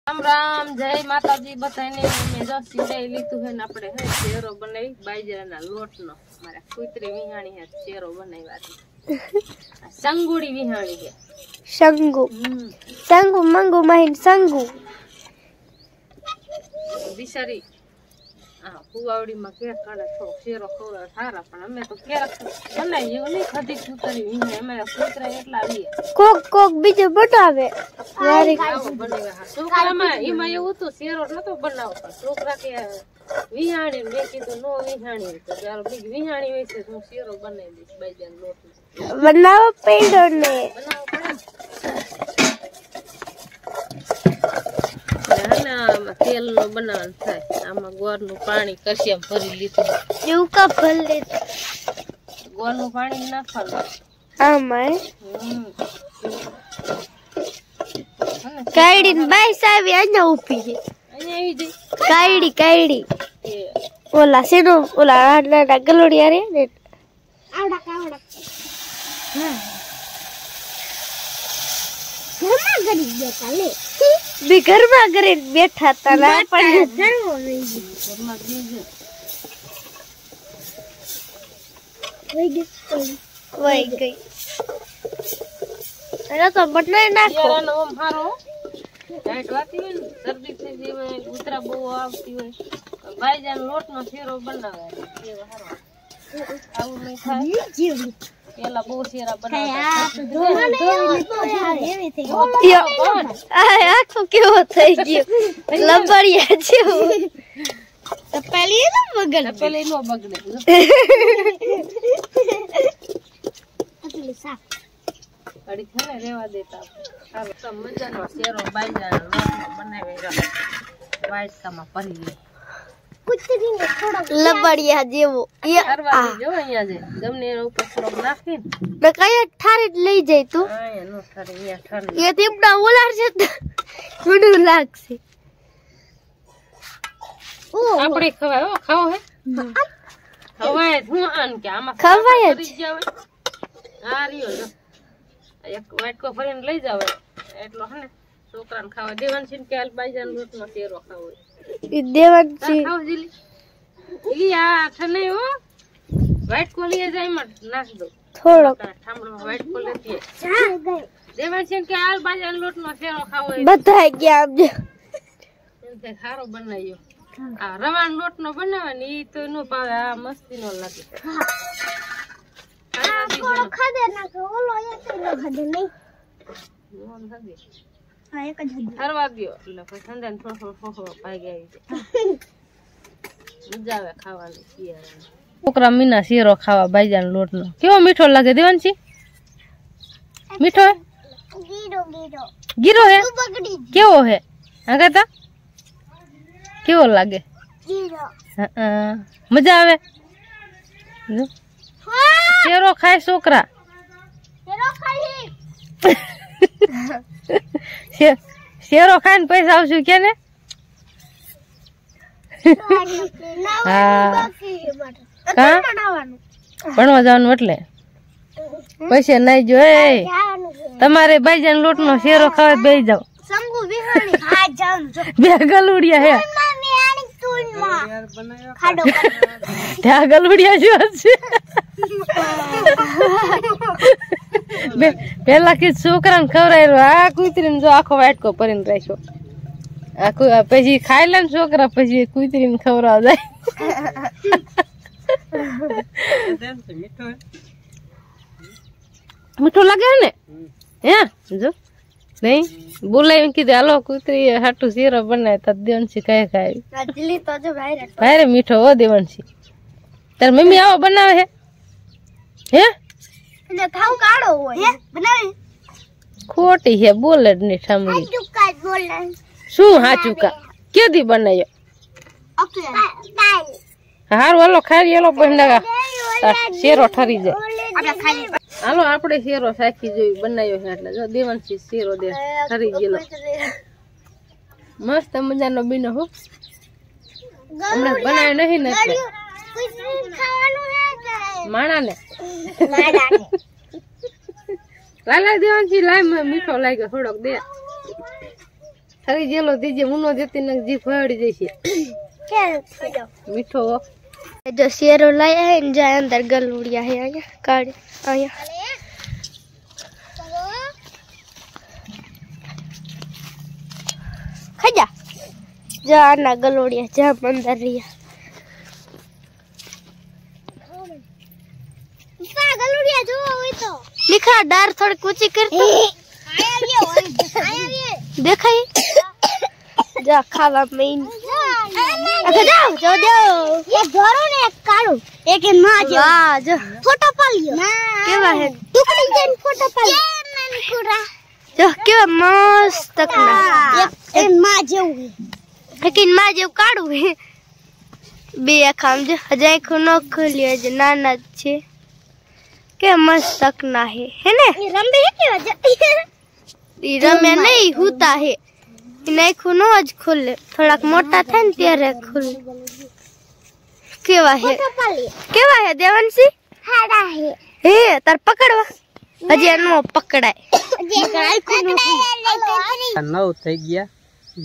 राम राम जय माताजी बताने में जो सीधे लीधु है ने આપણે હે શેરો બનાવી બાજરાના લોટનો મારા કુતરી વિહાણી હે શેરો બનાવ્યા સંગુડી વિહાણી છે સંગુ સંગુ મંગુ મહિન સંગુ બિચારી આ ફુવાવડીમાં કે કાળે થોડો શેરો ખવડા સારા પણ અમે તો ક્યારેક બનાવી નહીં ખાધી કુતરી વિહાણી અમારા કુતરા એટલા આવીએ કોક કોક બીજો બનાવે વારી બનાવ્યા છોકરામાં એમાં એવું તો શેરો નતો બનાવતો છોકરા કે વિહાણી મેં કીધું નો વિહાણી તો ચાલો બીજી વિહાણી હોય છે હું શેરો બનાવી દઈશ બાજરાનો લોટ બનાવો પેડો ને તેલ નો બનાવવાનું થાય આમાં ગોળ નું પાણી કશિયામ ભરી લીધું એવું કા ભલે ગોળ નું પાણી નાખવાનું આમાં કાઈડી બાઈસ આવી અહીંયા ઊભી છે અહીંયા આવી જઈ કાઈડી કાઈડી ઓલા સેનો ઓલા આડા ગલોડિયા રે ને આવડા કાવડા ઘરમાં ઘરે બેઠા હતા ના પણ વઈ ગઈ અરે તો બટનાઈ નાખો યારાનો ઓમ હારો ટાઈટ વાતી હોય ને શરદી થઈ ગઈ હોય ઉતરા બહુ આવતી હોય બાજરાનો લોટનો શેરો બનાવે એવો હારો આવું નહીં થાય પેલા બહુ શેરા બનાવતા આખો કેવો થઈ ગયો લબડિયા જેવો પેલી નો બગડે પેલી નો બગડે અડી થને રેવા દેતા હાલો તો મજાનો શેરો બાજરાનો લોટનો બનાવી વાટકામાં ભરી લે કુતરીને થોડો લબડિયા જેવો આ જો અહીંયા છે ગમને એના ઉપર થોડો નાખીને ને કયા ઠારે લઈ જાય તું આયા નો ઠારે અહીંયા ઠારે એ તેપડા ઓલાર છે થોડું લાગશે ઓ આપણે ખવાય હો ખાઓ હે ખવાય હું આન કે આમાં ખવાય જ જાવે આ રહ્યો જો એક વાટકો ભરીને લઈ જાવ એટલો હે ને છોકરાને ખાવા દેવાનું છે કે હાલ બાજરાનો લોટનો શેરો ખાવો દેવાનજી ખાવ જીલી ઈ આ થને હો વાટકો લઈ જાય મત નાખ દો થોડો ઠામડો વાટકો લેતી દેવાન છે કે હાલ બાજરાનો લોટનો શેરો ખાવો બધાય ગયા આમ તે ખારો બનાવ્યો આ રવાનો લોટનો બનાવે ને ઈ તો નો ભાવે આ મસ્તી નો લાગે થોડો ખાધે નાખો ઓલો એક નો ખાધે નહીં મોન ખાધે હા એક જ ખાધે હરવા ગયો એટલે પછી સંધાન થોડો થોડો ભાઈ ગઈ છે મજા આવે ખાવાની શિયાળામાં છોકરા મીના શેરો ખાવા બાજરાનો લોટનો કેવો મીઠો લાગે દેવાનજી મીઠો હે ગીરો ગીરો ગીરો હે બગડી કેવો હે આગતા કેવો લાગે ગીરો મજા આવે શેરો ખાય છોકરા શેરો ખાઈ શેરો ખાઈને પૈસા આવશું કે ને ભણવા જવાનું એટલે પૈસા નહીં જો તમારે બાજરાનો લોટનો શેરો ખાવા બેસી જાવ બે ગલુડિયા હે ત્યાં ગલુડિયા જો છે પેલા કે છોકરાને ખવડાવ્યો આ કુતરીને જો આખો વાટકો ભરીને રાખ્યો આ પછી ખાઈ લે ને છોકરા પછી કુતરીને ખવડાવ જાય મીઠું લાગે ને હે જો નહીં બોલાવી કીધું હાલો કુતરી હાટું શેરો બનાવે તો દેવનસી કઈ ખાય ભાઈ મીઠો હો દેવનસી તાર મમ્મી આવો બનાવે હે ખોટી છે બોલે જ નહીં ઠામડી શું હાચું કા કેદી બનાવ્યો હારું હાલો ખાઈ એલો પછી શેરો ઠરી જાય હાલો આપણે શેરો સાખી જોઈ બનાવ્યો છે એટલે જો દેવાનસી શેરો દે ઠરી ગયેલો મસ્ત મજાનો બીનો હો હમણાં બનાવ્યો નહીં ને એટલે માણા ને લાય દેવાનસી લાય મીઠો લાગ્યો થોડોક દે हरी जेलो दीजिए मुनो देती न जी फड़ी जैसे क्या मीठो जो शेरो लाया है इन जाए अंदर गलूड़िया है आया काट आया खजा जा ना गलोड़िया जा अंदर रिया गलोड़िया जो हुई तो दिखा डार थोड़ी कुछ कर देखा ही जा खावा में अच्छा जाओ जाओ जाओ ये घरों ने काढो एक मां जो फोटो पालियो केवा है टुकड़ी जन फोटो पालियो जो केवा मस्त तकना एक मां जेव लेकिन मां जेव काढू है बे खाम जो हजाय खुनो खोलियो जो नाना छे के मस्त तकना है ने रंबे केवा ई रमे नहीं होता है नहीं खुनो आज खुले थोड़ा मोटा था न त्यारे खुल केवा है देवंशी हाड़ा है हे तार पकड़वा अजे नो पकड़ाय नौ થઈ ગયા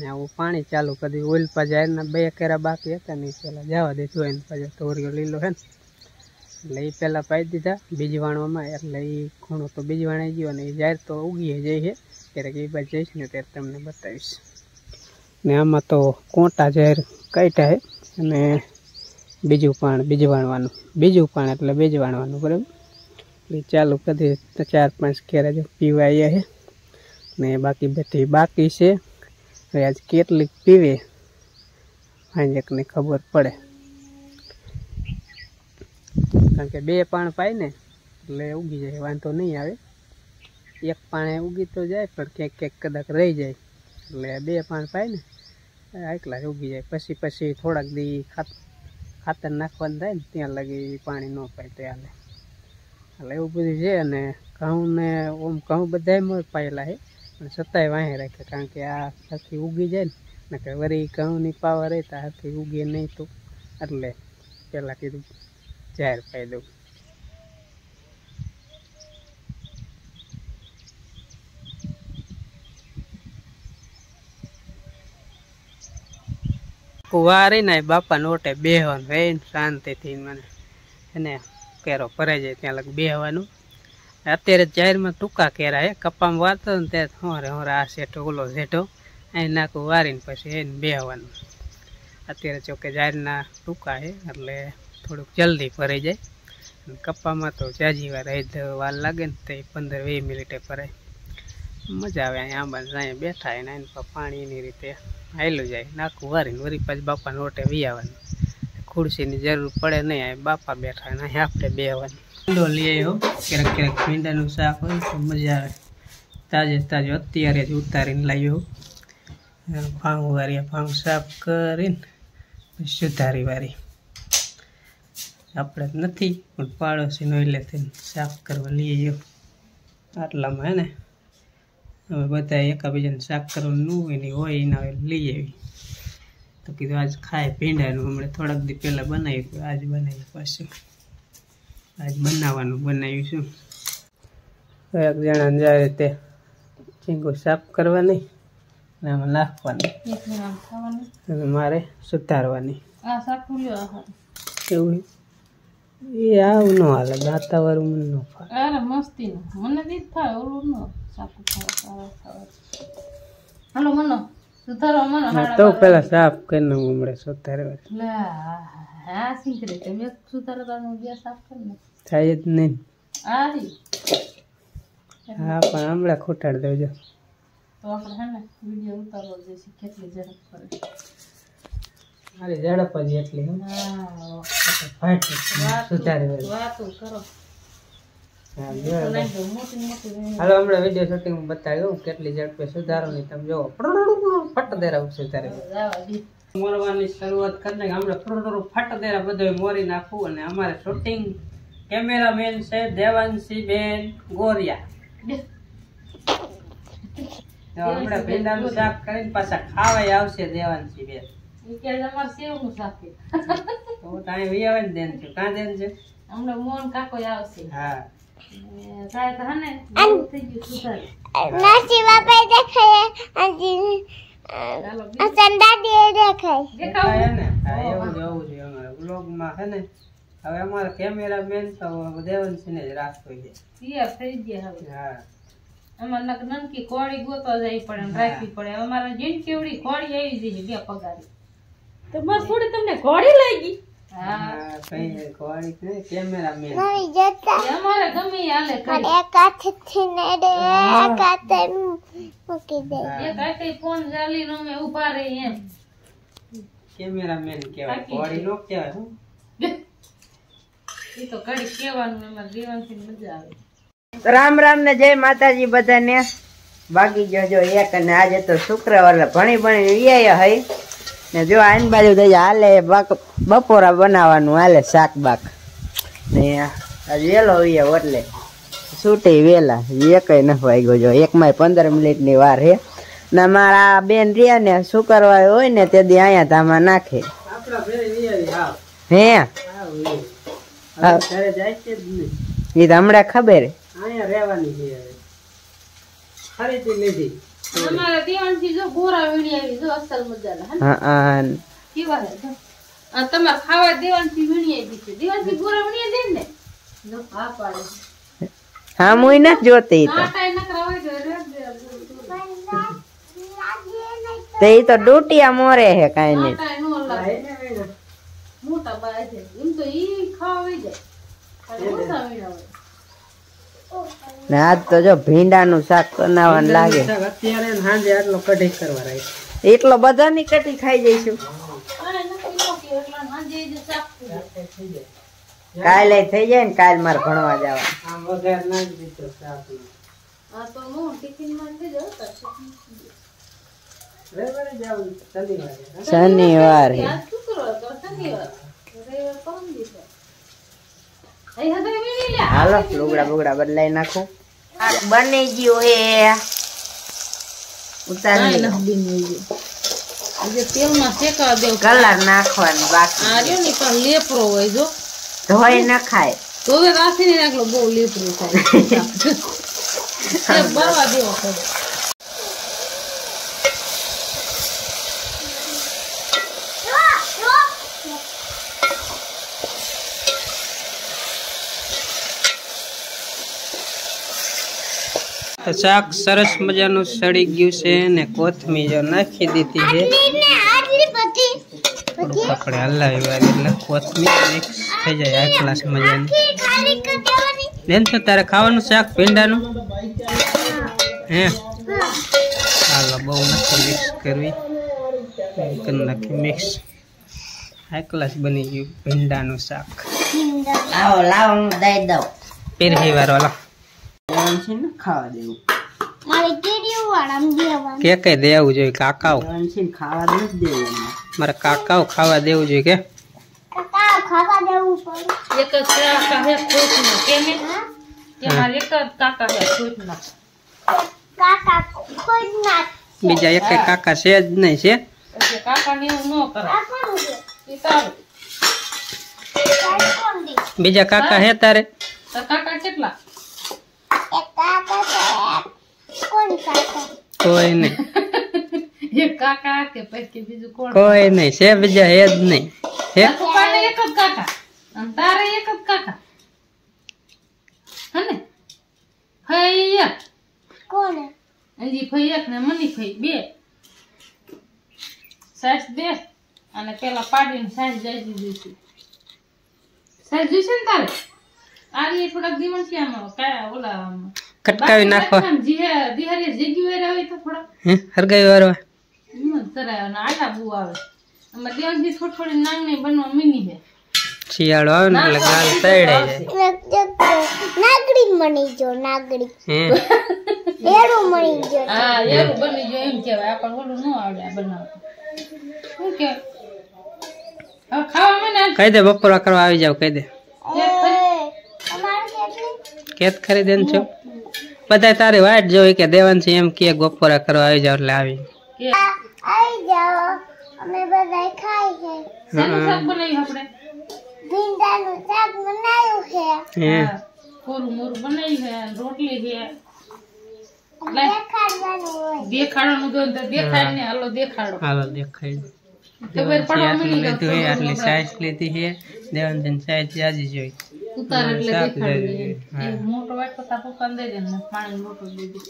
ને હું પાણી ચાલુ કરી ઓઇલ પર જાય ને બે કેરા બાકી હતા ને પેલા જવા દે જોઈને પછી તોરિયો લીલો હે એટલે એ પેલા પાઈ દીધા બીજવાણોમાં એટલે એ ખૂણો તો બીજવાણાઈ ગયો ને એ જાહેર તો ઉગી જાય છે ત્યારે એ બાજુ જઈશ ને ત્યારે તમને બતાવીશ ને આમાં તો કોટા જાહેર કાઢ્યા હે અને બીજું પાણ બીજું પાણ એટલે બીજવાણવાનું બરાબર એટલે ચાલુ કરી 4-5 કેરા જો પીવા આવ્યા છે ને બાકી બધી બાકી છે હવે આજ કેટલીક પીવે હાંજકને ખબર પડે કારણ કે બે પાણ પાય ને એટલે ઉગી જાય વાંધો નહીં આવે એક પાણે ઉગી તો જાય પણ ક્યાંક કદાચ રહી જાય એટલે બે પાણ પાય ને એકલા જ ઉગી જાય પછી થોડાક દી ખાતર નાખવાનું થાય ને ત્યાં લગી પાણી ન પાય તો હાલે એટલે એવું બધું છે અને ઘઉં ને ઓમ ઘઉં બધાય પાયેલા છે પણ છતાંય વાંહે રાખે કારણ કે આ સરખી ઉગી જાય ને કે વળી ઘઉંની પાવા રહેતા સરખી ઉગે નહીં તો એટલે પહેલાં કીધું જાહેર પાઈ દઉં વારી ને બાપા નોટે બેહવાનું રહીને શાંતિથી મને એને કેરો ભરાઈ જાય ત્યાં લગ બેહવાનું અત્યારે જાહેરમાં ટૂંકા કેરા હે કપામાં વારતો ને ત્યારે હોરે આ શેઠો ઓલો શેઠો અહીં નાખું વારીને પછી એને બેહવાનું અત્યારે જોકે જાહેરના ટૂંકા છે એટલે થોડુંક જલ્દી ભરાઈ જાય કપામાં તો જાજી વાર લાગે ને તો 15-20 મિનિટે ભરાય મજા આવે અહીંયા આંબા અહીંયા બેઠા એને એની પર પાણીની રીતે હાલ્યું જાય નાખું વારીને વળી પાછી બાપા નોટે વી આવવાનું ખુરશીની જરૂર પડે નહીં અહીં બાપા બેઠા ને અહીં આપણે બેહવાનું ભીંડો લઈ આવ્યો ક્યારેક ભીંડાનું શાક હોય તો મજા આવે તાજો અત્યારે જ ઉતારીને લાવ્યો ભાંગ સાફ કરીને પછી સુધારી વારી આપણે નથી પણ પાડોશીનો એટલે સાફ કરવા લઈ આવ્યો આટલામાં હે ને હવે બધા એકાબીજાને શાક કરવાનું હોય એના લઈ આવી તો કીધું આજ ખાય ભીંડાનું હમણાં થોડાક દી પહેલાં બનાવ્યું આજ બનાવ્યું પાછું આજ બનાવ્યું છું એક જણાને જાય રીતે ચીંગું સાફ કરવાની ને આમાં નાખવાની અને મારે સુધારવાની એવું એ આવું ન હાલે દાંતાવાળું મને ન ફાવે મસ્તી મને દીધ થાય ઓલું ન સાફ હાલો મનો સુધારવા મનો તો પેલા સાફ કરીને હમણાં સુધારવા હા શીખરે તમે સુધારવાનું ગયા સાફ કરીને થાય જ નહીં આરી હા પણ હમણાં ખોટાડ દેજો તો આપણે હે ને વિડિયો ઉતારવો જેસી કેટલી ઝડપ કરે મારી ઝડપ જ એટલી હા ફાટ સુધારી વાતો કરો હાલો હમણાં વિડીયો શૂટિંગ બતાવ્યું કેટલી ઝડપે સુધારવાની તમે જોવો ફટ દેરા સુધારી મોરવાની શરૂઆત કરીને હમણાં ફટ દેરા બધો મોરી નાખવું અને અમારે શૂટિંગ કેમેરામેન છે દેવાંશી બેન ગોરિયા હમણાં ભીંડાનું શાક કરીને પાછા ખાવાય આવશે દેવાંશી બેન તો તાઈ વી આવે ને દેન છે કાં દેન છે હમણાં મોહન કાકો આવશે હા નાસી બાપા દેખાય આજે સંડા દે દેખાય દેખાય ને એવું જોવું છે અમારે વ્લોગ માં છે ને હવે અમારે કેમેરામેન તો દેવનસિંહ જ રાખતો છે તૈયાર થઈ ગયા હવે હા અમાર નનકી કોળી ગોતવા જઈ પડે ને રાખવી પડે અમારે જીન કેવડી કોળી આવી જઈ બે પગારી તો બસ થોડી તમને કોળી લઈ ગઈ હા કઈ કોળી ને કેમેરામેન નહીં જતા અમારે ગમે હાલે પણ એક હાથથી ને દે એક હાથે મૂકી દે એક હાથે ફોન ચાલી રમે ઊભા રહી એમ કેમેરામેન કહેવાય કોળી નો કહેવાય હું ઈ તો કડી કેવાનું એમાં દેવાનથી મજા આવે રામ રામ ને જય માતાજી બધાને બાકી જો એક અને આજે તો શુક્રવાર ભણી ભણી હઈ ને જો આઈન બાજુ થઈ હાલે બપોરા બનાવવાનું હાલે શાક બાક ને આજ વેલો એટલે છૂટી વેલા એકય ન વાગ્યો જો એકમાં 15 મિનિટની વાર હે ને મારા બેન રહ્યા ને શુક્રવાર હોય ને તે દી અહીંયા ધામા નાખે હે એ તો હમણાં ખબર અહીંયા રહેવાની છે ખરીદી લીધી અમારે દેવાનથી જો ગોરા વીણી આવી જો અસલ મજાના હા કેવા હે આ તમાર ખાવા દેવાનથી વીણી આવી છે દેવાનથી ગોરા વીણી દે ને જો હા પાડે હા મુઈ ન જોતી તો નાટાય નકરા હોય તો તે તો ડૂટિયા મોરે હે કાઈ નહીં નાટાય નો લાગે મોટા બાય છે એમ તો ઈ ખાવા વઈ જાય પણ મોટા વીણા હોય ને આજ તો જો ભીંડાનું શાક બનાવવાનું લાગે અત્યારે સાંજે આટલો કઢી કરવા રાખ એટલો બધાની કટી ખાઈ જઈશું કાલે થઈ જાય ને કાલ મારે ભણવા જવા આમ વગર ના જ દીધો શાક આ તો નો ટિફિન માં દે જો રેવરે જાવ શનિવારે શનિવાર હે આજ શુક્રવાર તો શનિવાર રવિવાર કોણ દીધો આઈ હદે વીણી લે હાલો લુગડા બુગડા બદલાઈ નાખું બની ગયું હે ઉતારી લો. આજે તેલમાં શેકાવા દેવ કલર નાખવાનું બાકી આ રહ્યો ને પણ લેપરો હોય જો ધોઈ ન ખાય તો હવે રાખીને રાખલો બહુ લેપરો થાય તે બરવા દેવો પડે શાક સરસ મજાનું સડી ગયું છે ને કોથમીર જો નાખી દીધી છે આપણે હલાવી વાળી એટલે કોથમીર મિક્સ થઈ જાય આ ક્લાસ મજાની બેન તો તારે ખાવાનું શાક ભીંડાનું હે હાલો બહુ નથી મિક્સ કરવી કરી નાખી મિક્સ આ ક્લાસ બની ગયું ભીંડાનું શાક આવો લાવો હું દઈ દઉં પીરહી વાળો ખાવા દેવું મારી કેડીઓ વાળામ દેવાનું કે કઈ દેવું જોઈએ કાકાઓ ખાવા નથી દેવું મારે કાકાઓ ખાવા દેવું જોઈએ કે કાકા ખાવા દેવું પડે એક જ કાકા હે ખોટના કેમે કે મારે એક જ કાકા હે ખોટના કાકા ખોદ નાખ બીજા એક કાકા છે જ નહીં છે એટલે કાકા ને એવું ન કરે આ કોણ છે ઈ તારું કોણ દે બીજા કાકા હે તારે તો કાકા કેટલા એક કાકા છે કોણ કાકા કોઈ નહીં એક કાકા કે પછી બીજું કોણ કોઈ નહીં છે બીજા હે જ નહીં હે પપ્પાને એક જ કાકા અને તારે એક જ કાકા હને ફઈ એક કોણ અંજી ફઈ એક ને મની ફઈ બે સાસ બે અને પેલા પાડીને સાસ જાય દીધી સાસ જોઈશે ને તારે આ રે થોડાક જીવન છે આમાં કાયા ઓલા કટકાવી નાખવા દિહારી જગ્યું વેરા હોય તો થોડા હરગાઈ વારવા તરાય અને આટા બુ આવે આમાં દેવાનથી થોડી થોડી નાંગણી બનવા મીની છે શિયાળો આવે ને એટલે ગાલ તળાઈ જાય નાગડી મણી જો નાગડી હે એડું મણી જો હા એવું બની જો એમ કહેવાય આપણને ઓલું ન આવડે આ બનાવતા શું કે હવે ખાવા મને કહી દે બપોરા કરવા આવી જાવ કહી દે અમારે કેટલી કેત ખરીદે ને છો બધા તારી વાટ જોઈ કે દેવાનસિંહ એમ કે બપોરા કરવા આવી જાવ એટલે આવી કે આઈ જાઓ અમે બધા ખાઈ છે શાનું શાક બનાવ્યું આપણે ભીંડાનું શાક બનાવ્યું છે હે કોરું મોરું બનાવ્યું છે રોટલી છે દેખાડવાનું તો દેખાડ ને હાલો દેખાડો દેખાય ખબર પડવા મળી લીધું હે આટલી સાઈઝ લીધી હે દેવાન સાઈઝ જાજી જોઈ ઉતાર એટલે દેખાડવું મોટો વાટકો તા પપ્પાને દઈ દે ને પાણી મોટો દઈ દે